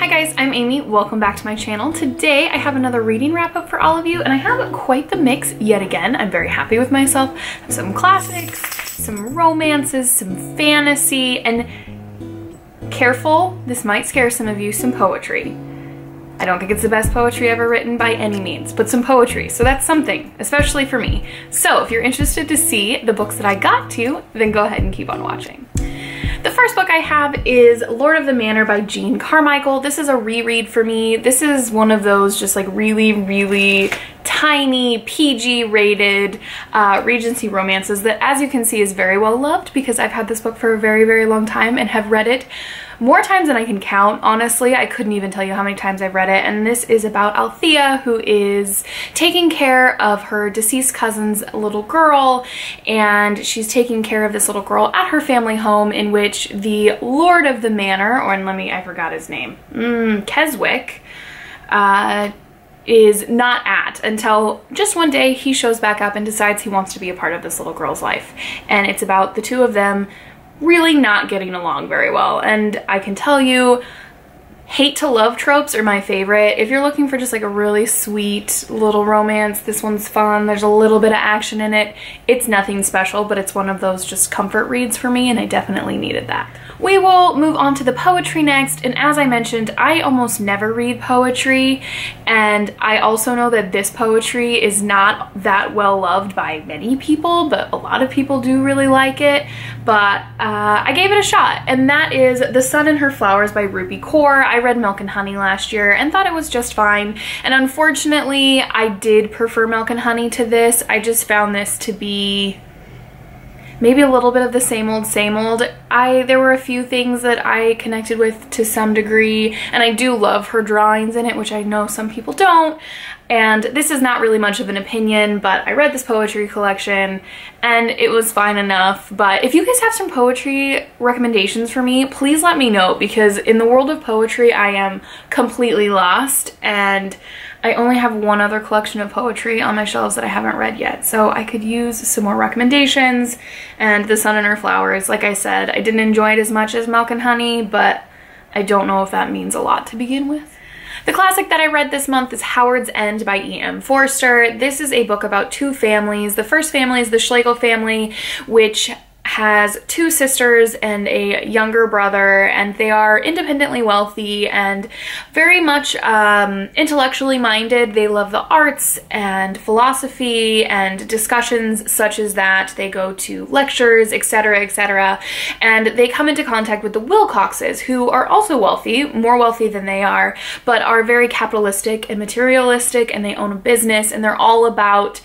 Hi guys, I'm Amy. Welcome back to my channel. Today I have another reading wrap up for all of you, and I have quite the mix yet again. I'm very happy with myself. I have some classics, some romances, some fantasy, and careful, this might scare some of you, some poetry. I don't think it's the best poetry ever written by any means, but some poetry, so that's something, especially for me. So if you're interested to see the books that I got to, then go ahead and keep on watching. The first book I have is Lord of the Manor by Jean Carmichael. This is a reread for me. This is one of those just like really tiny PG rated Regency romances that, as you can see, is very well loved because I've had this book for a very long time and have read it more times than I can count. Honestly, I couldn't even tell you how many times I've read it. And this is about Althea, who is taking care of her deceased cousin's little girl, and she's taking care of this little girl at her family home, in which the Lord of the Manor, or I forgot his name, Keswick, is not at until just one day he shows back up and decides he wants to be a part of this little girl's life. And it's about the two of them really not getting along very well. And I can tell you, hate to love tropes are my favorite. If you're looking for just like a really sweet little romance, this one's fun. There's a little bit of action in it. It's nothing special, but it's one of those just comfort reads for me, and I definitely needed that. We will move on to the poetry next, and as I mentioned, I almost never read poetry, and I also know that this poetry is not that well loved by many people, but a lot of people do really like it. But I gave it a shot, and that is The Sun and Her Flowers by Ruby Kaur. I read Milk and Honey last year and thought it was just fine, and unfortunately I did prefer Milk and Honey to this. I just found this to be maybe a little bit of the same old. There were a few things that I connected with to some degree, and I do love her drawings in it, which I know some people don't. And this is not really much of an opinion, but I read this poetry collection and it was fine enough. But if you guys have some poetry recommendations for me, please let me know, because in the world of poetry I am completely lost, and I only have one other collection of poetry on my shelves that I haven't read yet, so I could use some more recommendations. And The Sun and Her Flowers, like I said, I didn't enjoy it as much as Milk and Honey, but I don't know if that means a lot to begin with. The classic that I read this month is Howard's End by E.M. Forster. This is a book about two families. The first family is the Schlegel family, which has two sisters and a younger brother, and they are independently wealthy and very much intellectually minded. They love the arts and philosophy and discussions such as that. They go to lectures, etc., and they come into contact with the Wilcoxes, who are also wealthy, more wealthy than they are, but are very capitalistic and materialistic, and they own a business, and they're all about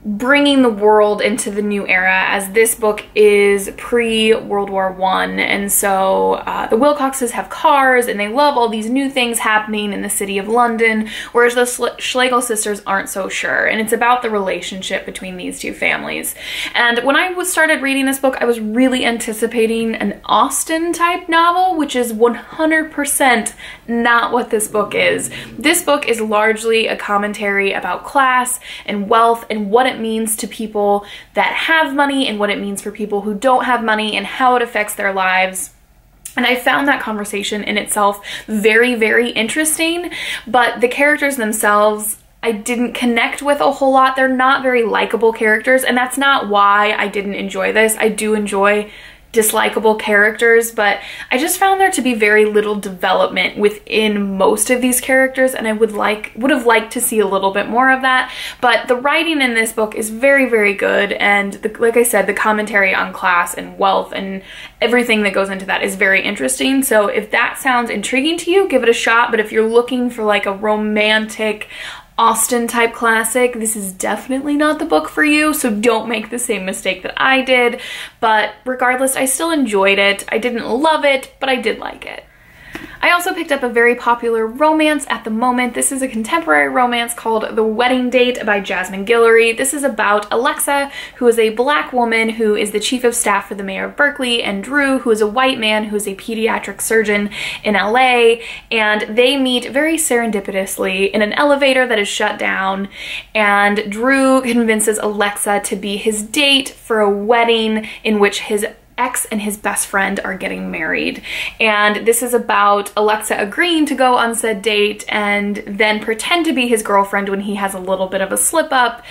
bringing the world into the new era, as this book is pre-World War I. And so the Wilcoxes have cars and they love all these new things happening in the city of London, whereas the Schlegel sisters aren't so sure. And it's about the relationship between these two families. And when I started reading this book, I was really anticipating an Austen type novel, which is 100% not what this book is. This book is largely a commentary about class and wealth and what it means to people that have money and what it means for people who don't have money and how it affects their lives. And I found that conversation in itself very interesting, but the characters themselves I didn't connect with a whole lot. They're not very likable characters, and that's not why I didn't enjoy this. I do enjoy dislikable characters, but I just found there to be very little development within most of these characters, and I would have liked to see a little bit more of that. But the writing in this book is very good, and like I said, the commentary on class and wealth and everything that goes into that is very interesting. So if that sounds intriguing to you, give it a shot. But if you're looking for like a romantic Austen type classic, this is definitely not the book for you, so don't make the same mistake that I did. But regardless, I still enjoyed it. I didn't love it, but I did like it. I also picked up a very popular romance at the moment. This is a contemporary romance called The Wedding Date by Jasmine Guillory. This is about Alexa, who is a black woman who is the chief of staff for the mayor of Berkeley, and Drew, who is a white man who is a pediatric surgeon in LA, and they meet very serendipitously in an elevator that is shut down, and Drew convinces Alexa to be his date for a wedding in which his ex and his best friend are getting married. And this is about Alexa agreeing to go on said date and then pretend to be his girlfriend when he has a little bit of a slip up,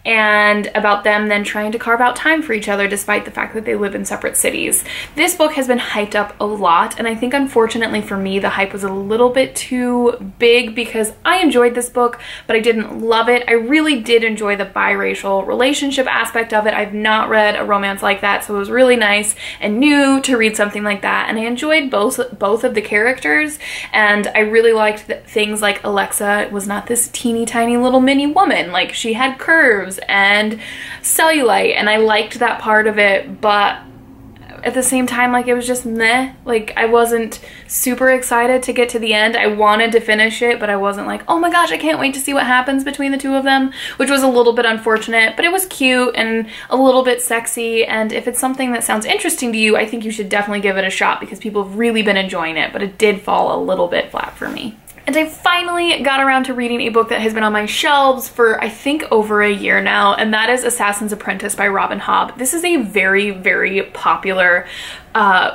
and about them then trying to carve out time for each other despite the fact that they live in separate cities. This book has been hyped up a lot, and I think unfortunately for me the hype was a little bit too big because I enjoyed this book, but I didn't love it. I really did enjoy the biracial relationship aspect of it. I've not read a romance like that, so it was really nice and new to read something like that, and I enjoyed both of the characters, and I really liked things like Alexa was not this teeny tiny little mini woman. Like, she had curves and cellulite, and I liked that part of it, but at the same time, like, it was just meh. Like, I wasn't super excited to get to the end. I wanted to finish it, but I wasn't like, oh my gosh, I can't wait to see what happens between the two of them, which was a little bit unfortunate, but it was cute and a little bit sexy, and if it's something that sounds interesting to you, I think you should definitely give it a shot because people have really been enjoying it, but it did fall a little bit flat for me. And I finally got around to reading a book that has been on my shelves for I think over a year now, and that is Assassin's Apprentice by Robin Hobb. This is a very, very popular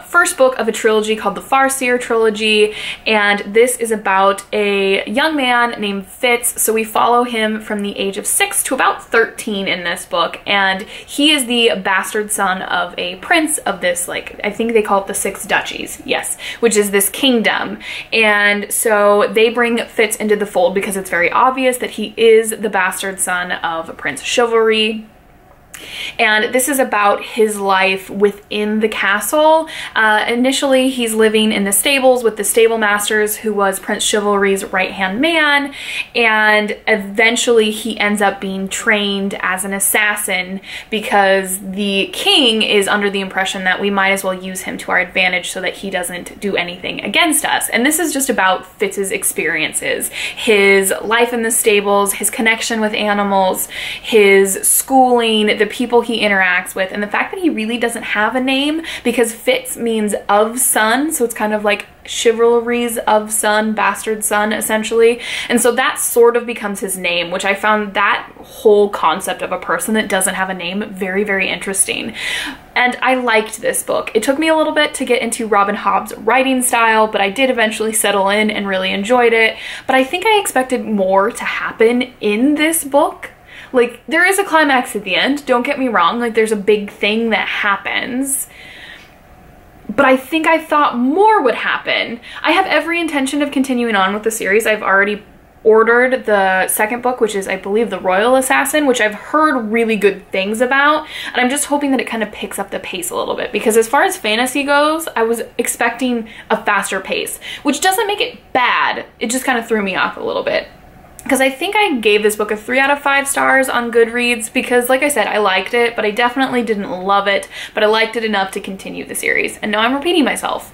first book of a trilogy called the Farseer trilogy, and this is about a young man named Fitz. So we follow him from the age of 6 to about 13 in this book, and he is the bastard son of a prince of this, like, I think they call it the Six Duchies, yes, which is this kingdom. And so they bring Fitz into the fold because it's very obvious that he is the bastard son of Prince Chivalry. And this is about his life within the castle. Initially, he's living in the stables with the stable masters, who was Prince Chivalry's right-hand man, and eventually he ends up being trained as an assassin because the king is under the impression that we might as well use him to our advantage so that he doesn't do anything against us. And this is just about Fitz's experiences, his life in the stables, his connection with animals, his schooling, the people he interacts with, and the fact that he really doesn't have a name because Fitz means of son, so it's kind of like chivalry's of son, bastard son, essentially. And so that sort of becomes his name, which I found that whole concept of a person that doesn't have a name very, very interesting. And I liked this book. It took me a little bit to get into Robin Hobb's writing style, but I did eventually settle in and really enjoyed it. But I think I expected more to happen in this book. Like, there is a climax at the end, don't get me wrong, like there's a big thing that happens, but I think I thought more would happen. I have every intention of continuing on with the series. I've already ordered the second book, which is, I believe, The Royal Assassin, which I've heard really good things about, and I'm just hoping that it kind of picks up the pace a little bit, because as far as fantasy goes, I was expecting a faster pace, which doesn't make it bad, it just kind of threw me off a little bit. Because I think I gave this book a 3 out of 5 stars on Goodreads because, like I said, I liked it, but I definitely didn't love it, but I liked it enough to continue the series. And now I'm repeating myself.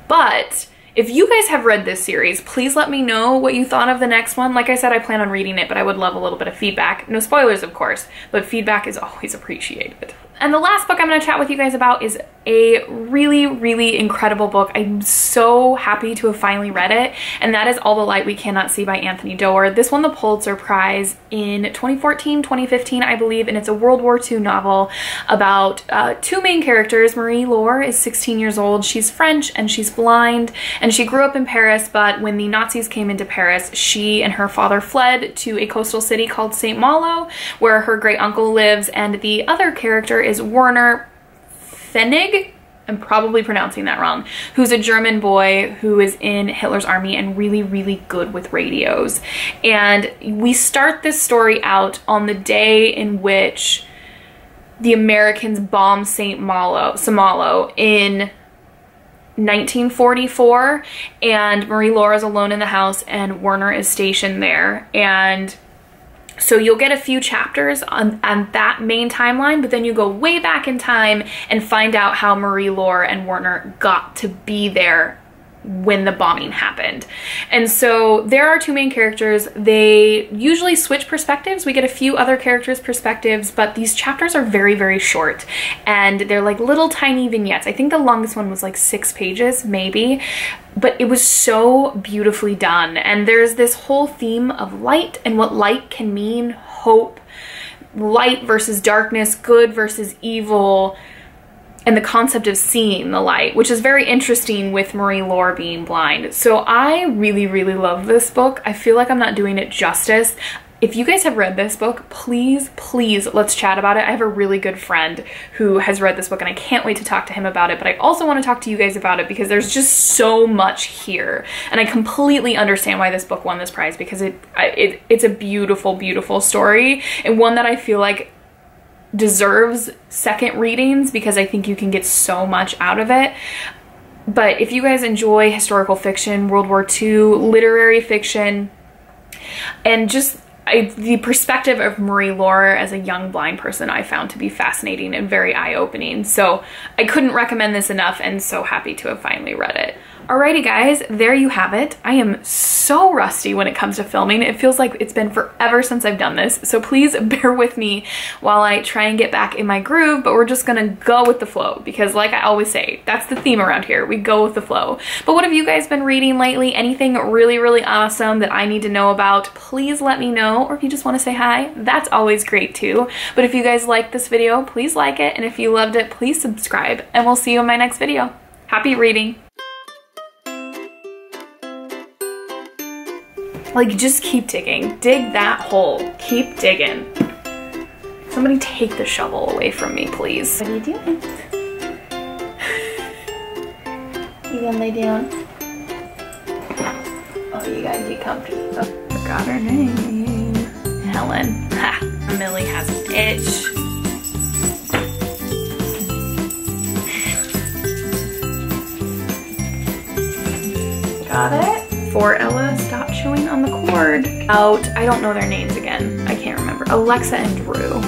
But if you guys have read this series, please let me know what you thought of the next one. Like I said, I plan on reading it, but I would love a little bit of feedback. No spoilers, of course, but feedback is always appreciated. And the last book I'm going to chat with you guys about is a really, really incredible book. I'm so happy to have finally read it, and that is All the Light We Cannot See by Anthony Doerr. This won the Pulitzer Prize in 2014, 2015, I believe, and it's a World War II novel about two main characters. Marie Laure is 16 years old. She's French and she's blind, and she grew up in Paris, but when the Nazis came into Paris, she and her father fled to a coastal city called St. Malo, where her great uncle lives, and the other character is Werner Pfennig, I'm probably pronouncing that wrong, who's a German boy who is in Hitler's army and really, really good with radios. And we start this story out on the day in which the Americans bombed St. Malo in 1944, and Marie Laure is alone in the house and Werner is stationed there. And so you'll get a few chapters on that main timeline, but then you go way back in time and find out how Marie Laure and Werner got to be there when the bombing happened. And so there are two main characters. They usually switch perspectives. We get a few other characters' perspectives, but these chapters are very, very short, and they're like little tiny vignettes. I think the longest one was like 6 pages, maybe, but it was so beautifully done. And there's this whole theme of light and what light can mean, hope, light versus darkness, good versus evil. and the concept of seeing the light, which is very interesting with Marie Lore being blind. So I really, really love this book. I feel like I'm not doing it justice. If you guys have read this book, please, please, let's chat about it. I have a really good friend who has read this book and I can't wait to talk to him about it, but I also want to talk to you guys about it because there's just so much here. And I completely understand why this book won this prize, because it's a beautiful, beautiful story, and one that I feel like deserves second readings because I think you can get so much out of it. But if you guys enjoy historical fiction, World War II, literary fiction, and just the perspective of Marie Lore as a young blind person, I found to be fascinating and very eye-opening. So I couldn't recommend this enough, and so happy to have finally read it. Alrighty guys, there you have it. I am so rusty when it comes to filming. It feels like it's been forever since I've done this, so please bear with me while I try and get back in my groove, but we're just gonna go with the flow because like I always say, that's the theme around here. We go with the flow. But what have you guys been reading lately? Anything really, really awesome that I need to know about? Please let me know, or if you just wanna say hi, that's always great too. But if you guys liked this video, please like it, and if you loved it, please subscribe, and we'll see you in my next video. Happy reading. Like, just keep digging. Dig that hole. Keep digging. Somebody take the shovel away from me, please. What are you doing? You gonna lay down? Oh, you gotta get comfy. Oh, forgot her name. Helen. Ha! Millie has an itch. Got it? For Ella, stop chewing on the cord. Out, I don't know their names again. I can't remember. Alexa and Drew.